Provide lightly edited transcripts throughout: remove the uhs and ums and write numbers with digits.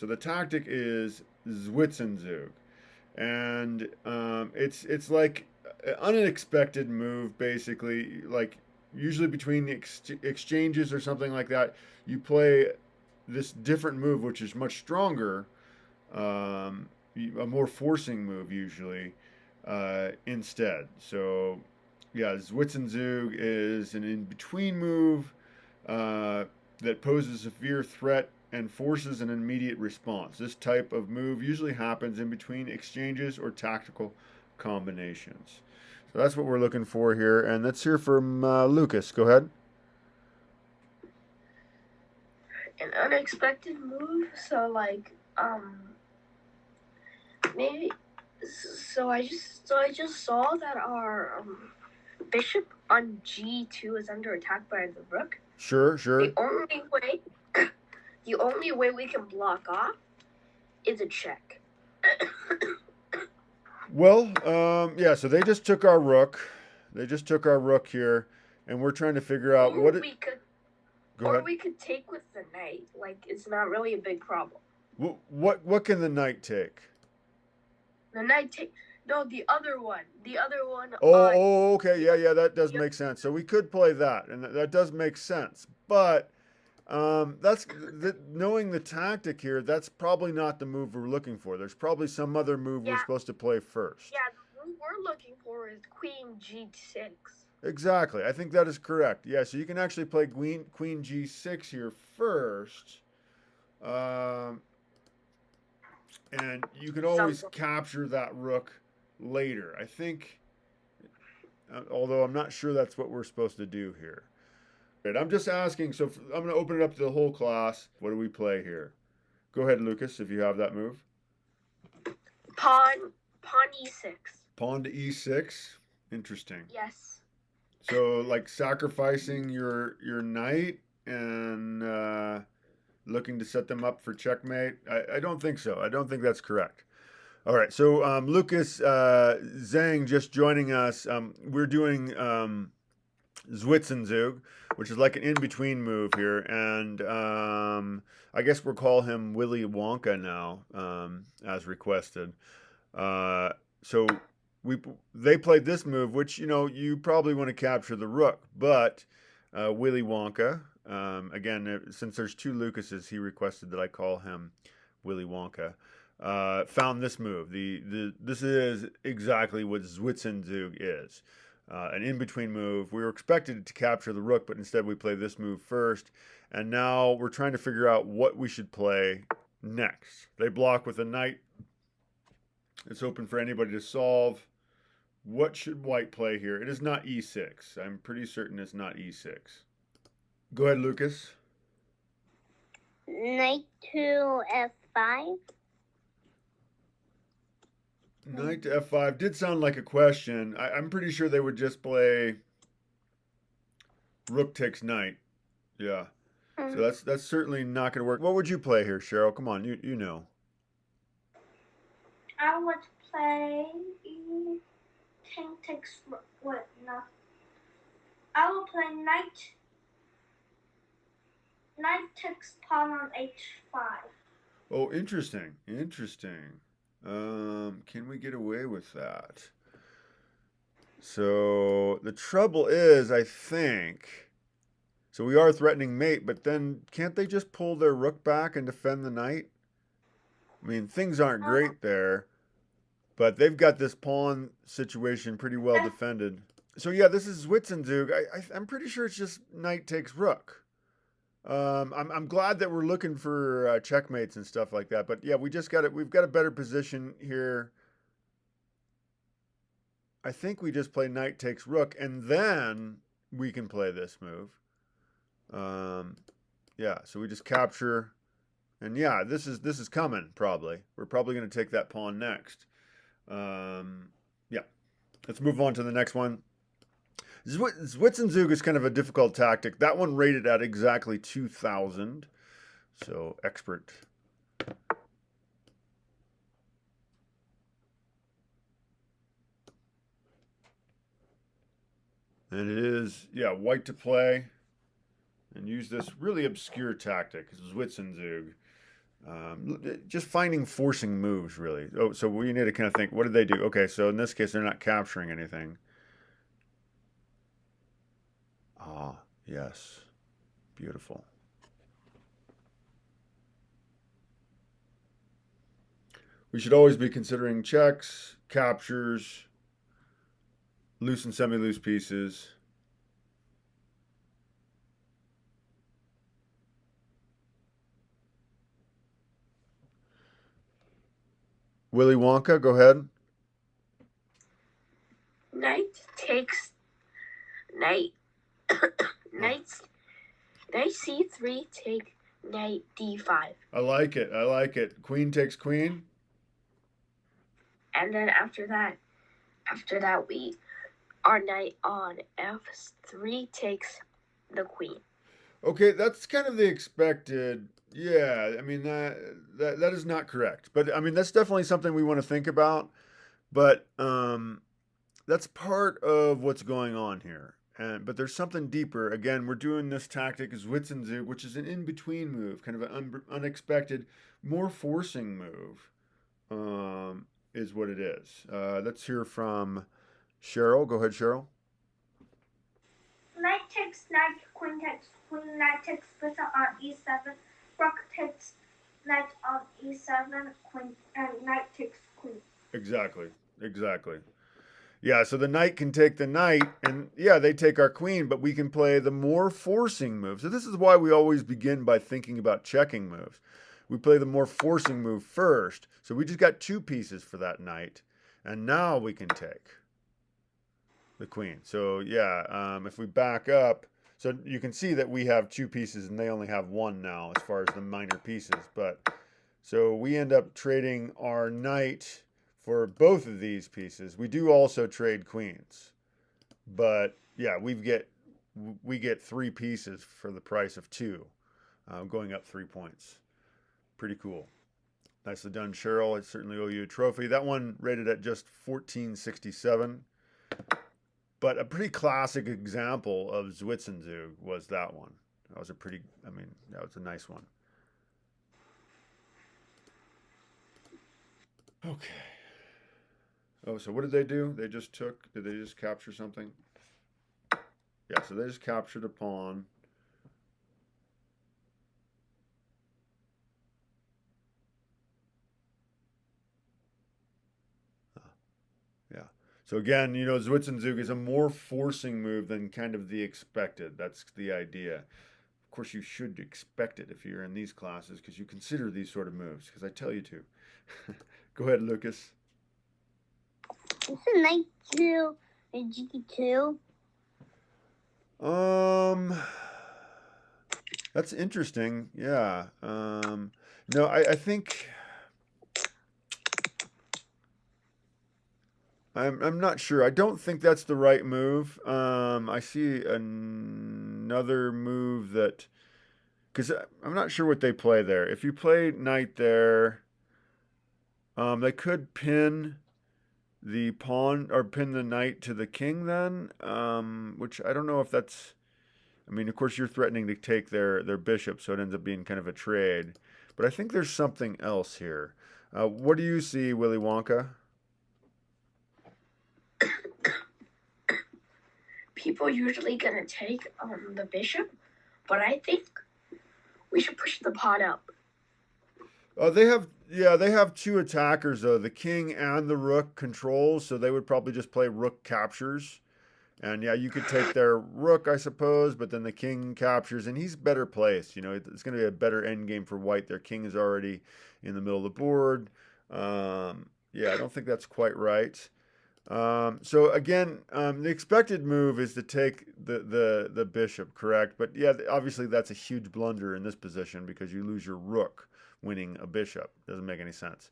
So the tactic is Zwischenzug, and it's like an unexpected move, basically. Like usually between the exchanges or something like that, you play this different move, which is much stronger, um, a more forcing move usually instead. So yeah, Zwischenzug is an in between move uh, that poses a severe threat and forces an immediate response. This type of move usually happens in between exchanges or tactical combinations. So that's what we're looking for here. And let's hear from Lucas. Go ahead. An unexpected move. So like maybe so I just saw that our bishop on g2 is under attack by the rook. Sure, The sure. only way the only way we can block off is a check. Well, yeah, so they just took our rook. They just took our rook here, and we're trying to figure out Or what it. we could Go or ahead. we could take with the knight. Like it's not really a big problem. What can the knight take? The knight take no the other one. The other one Oh, on oh, okay, the yeah, yeah, that does the make sense. So we could play that, and that does make sense. But knowing the tactic here. That's probably not the move we're looking for. There's probably some other move we're yeah supposed to play first. yeah the move we're looking for is queen g6. Exactly. I think that is correct. Yeah, so you can actually play Queen G6 here first, um, and you can always Something. capture that rook later. I think, although I'm not sure that's what we're supposed to do here. I'm just asking, so I'm going to open it up to the whole class. What do we play here? Go ahead, Lucas, if you have that move. Pawn e6. Pawn to E6. Interesting. Yes. So, like sacrificing your knight and looking to set them up for checkmate. I don't think so. I don't think that's correct. All right. So, Lucas Zhang just joining us. We're doing Zwischenzug, which is like an in between move here, and I guess we'll call him Willy Wonka now, as requested. Uh, so we they played this move, which you probably want to capture the rook, but Willy Wonka. Again, since there's two Lucases, he requested that I call him Willy Wonka. Found this move. This is exactly what Zwischenzug is. An in-between move. We were expected to capture the rook, but instead we play this move first. And now we're trying to figure out what we should play next. They block with a knight. It's open for anybody to solve. What should white play here? It is not e6. I'm pretty certain it's not e6. Go ahead, Lucas. Knight to f5. Knight to f5 did sound like a question. I'm pretty sure they would just play rook takes knight. Yeah. So that's certainly not going to work. What would you play here, Cheryl? Come on, you know. I would play king takes what? No. I will play knight takes pawn on h5. Oh, interesting. Interesting. Can we get away with that? So the trouble is, I think. So we are threatening mate, but then can't they just pull their rook back and defend the knight? I mean, things aren't great there, but they've got this pawn situation pretty well defended. So yeah, this is Zwischenzug. I'm pretty sure it's just knight takes rook. I'm glad that we're looking for checkmates and stuff like that. But yeah, we just got it. We've got a better position here. I think we just play knight takes rook, and then we can play this move. Um, yeah, so we just capture, and yeah, this is coming probably. We're probably going to take that pawn next. Yeah, let's move on to the next one. Zwischenzug is kind of a difficult tactic. That one rated at exactly 2,000. So expert. And it is, yeah, white to play and use this really obscure tactic, Zwischenzug. Just finding forcing moves, really. Oh, so we need to kind of think, what did they do? Okay, so in this case, they're not capturing anything. Ah, yes. Beautiful. We should always be considering checks, captures, loose and semi-loose pieces. Willy Wonka, go ahead. Knight takes knight. Oh, Knight c3 take knight d5. I like it. I like it. Queen takes queen. And then after that we our knight on f3 takes the queen. Okay, that's kind of the expected. Yeah, I mean that is not correct, but I mean that's definitely something we want to think about. But that's part of what's going on here. And but there's something deeper. Again, we're doing this tactic as Zwischenzug, which is an in-between move, kind of an unexpected, more forcing move. Is what it is. Let's hear from Cheryl. Go ahead, Cheryl. Knight takes knight, queen takes queen, knight takes bishop on e7, rook takes knight on e7, queen, and knight takes queen. Exactly. Exactly. Yeah, so the knight can take the knight, and yeah, they take our queen, but we can play the more forcing move. So this is why we always begin by thinking about checking moves. We play the more forcing move first. So we just got two pieces for that knight, and now we can take the queen. So yeah, if we back up, so you can see that we have two pieces and they only have one now as far as the minor pieces. But so we end up trading our knight for both of these pieces. We do also trade queens, but yeah, we get three pieces for the price of two, going up 3 points. Pretty cool. Nicely done, Cheryl. I certainly owe you a trophy. That one rated at just 1467. But a pretty classic example of Zwischenzug was that one. That was a pretty, I mean, that was a nice one. Okay. Oh, so what did they do? Did they just capture something? Yeah, so they just captured a pawn. Yeah. So again, Zwischenzug is a more forcing move than kind of the expected. That's the idea. Of course, you should expect it if you're in these classes because you consider these sort of moves because I tell you to. Go ahead, Lucas. Is it knight 2 and g2? Um, that's interesting. Yeah. No, I think I'm not sure. I don't think that's the right move. I see another move that because I'm not sure what they play there. If you play knight there, they could pin the pawn or pin the knight to the king then, which I don't know if that's. I mean, of course, you're threatening to take their bishop, so it ends up being kind of a trade. But I think there's something else here. What do you see, Willy Wonka? People usually gonna take the bishop, but I think we should push the pawn up. They have two attackers though, the king and the rook controls, so they would probably just play rook captures. And yeah, you could take their rook, I suppose, but then the king captures, and he's better placed. It's going to be a better end game for white. Their king is already in the middle of the board. Yeah, I don't think that's quite right. So again, the expected move is to take the bishop, correct? But yeah, obviously that's a huge blunder in this position because you lose your rook winning a bishop. Doesn't make any sense.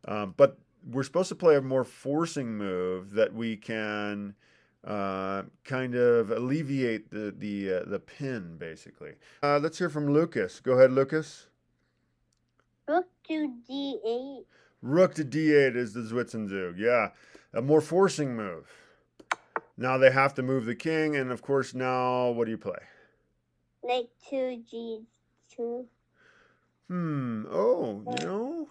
But we're supposed to play a more forcing move that we can kind of alleviate the pin, basically. Let's hear from Lucas. Go ahead, Lucas. Rook to d8. Rook to d8 is the Zwischenzug. Yeah, a more forcing move. Now they have to move the king, and of course now what do you play? Knight to g2. Oh,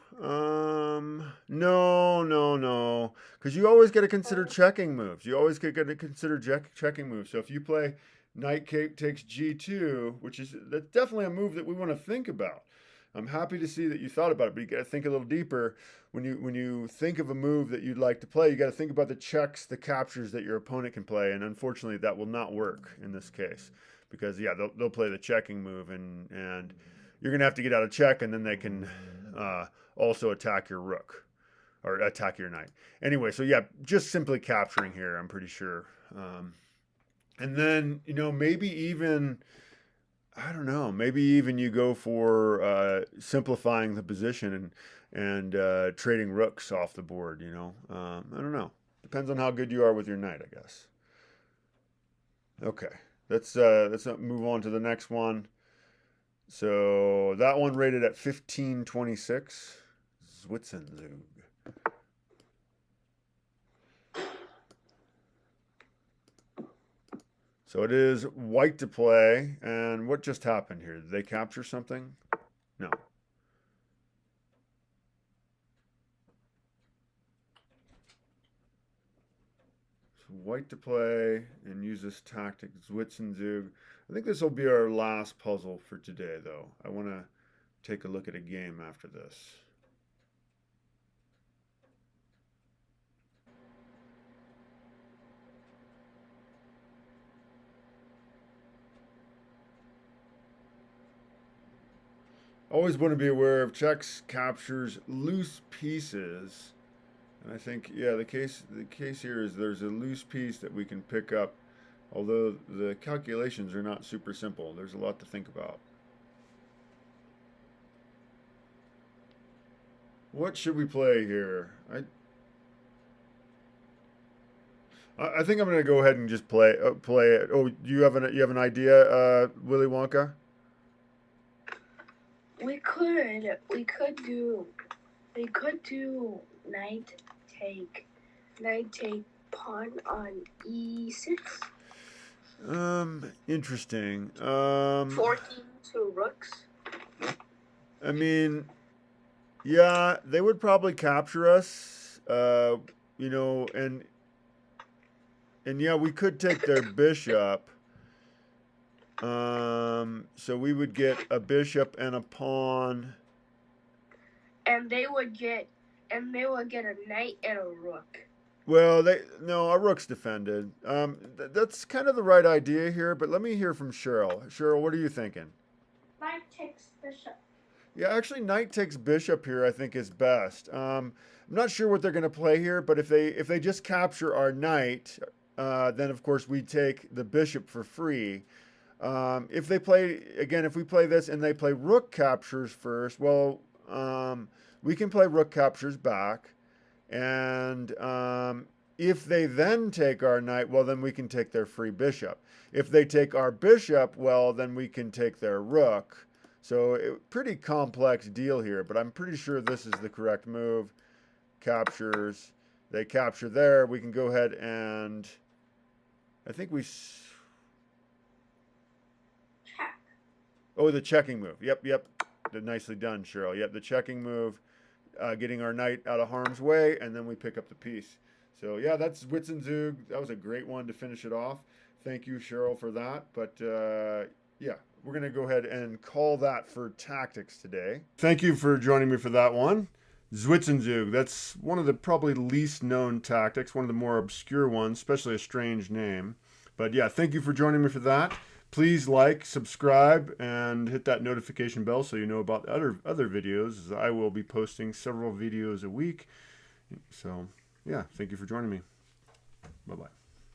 no, no, no. Because you always got to consider checking moves. You always got to consider checking moves. So if you play knight cape takes g2, which is that's definitely a move that we want to think about. I'm happy to see that you thought about it, but you got to think a little deeper. When you think of a move that you'd like to play, you got to think about the checks, the captures that your opponent can play, and unfortunately, that will not work in this case because yeah, they'll play the checking move and you're going to have to get out of check, and then they can also attack your rook or attack your knight. Anyway, so yeah, just simply capturing here, I'm pretty sure. And then, maybe even, I don't know, maybe even you go for simplifying the position and trading rooks off the board, I don't know. Depends on how good you are with your knight, I guess. Okay, let's move on to the next one. So that one rated at 1526. Zwischenzug. So it is white to play. And what just happened here? Did they capture something? No. So white to play and use this tactic, Zwischenzug. I think this will be our last puzzle for today, though. I want to take a look at a game after this. Always want to be aware of checks, captures, loose pieces. And I think, yeah, the case here is there's a loose piece that we can pick up, although the calculations are not super simple. There's a lot to think about. What should we play here? I think I'm going to go ahead and just play it. Oh, you have an idea, Willy Wonka? We could do take knight take pawn on e6. Interesting. 14 to rooks. I mean, yeah, they would probably capture us. And yeah, we could take their bishop. So we would get a bishop and a pawn. And they would get a knight and a rook. Well, our rook's defended. That's kind of the right idea here, but let me hear from Cheryl. Cheryl, what are you thinking? Knight takes bishop. Yeah, actually, knight takes bishop here, I think is best. I'm not sure what they're going to play here, but if they just capture our knight, then of course we take the bishop for free. If we play this and they play rook captures first, well, we can play rook captures back, and if they then take our knight, well, then we can take their free bishop. If they take our bishop, well, then we can take their rook. So pretty complex deal here, but I'm pretty sure this is the correct move. Captures. They capture there. We can go ahead and I think we... Check. Oh, the checking move. Yep. Nicely done, Cheryl. Yep, the checking move. Getting our knight out of harm's way, and then we pick up the piece. So, yeah, that's Zwischenzug. That was a great one to finish it off. Thank you, Cheryl, for that. But, yeah, we're going to go ahead and call that for tactics today. Thank you for joining me for that one. Zwischenzug, that's one of the probably least known tactics, one of the more obscure ones, especially a strange name. But, yeah, thank you for joining me for that. Please like, subscribe, and hit that notification bell so you know about other videos, as I will be posting several videos a week. So, yeah, thank you for joining me. Bye-bye.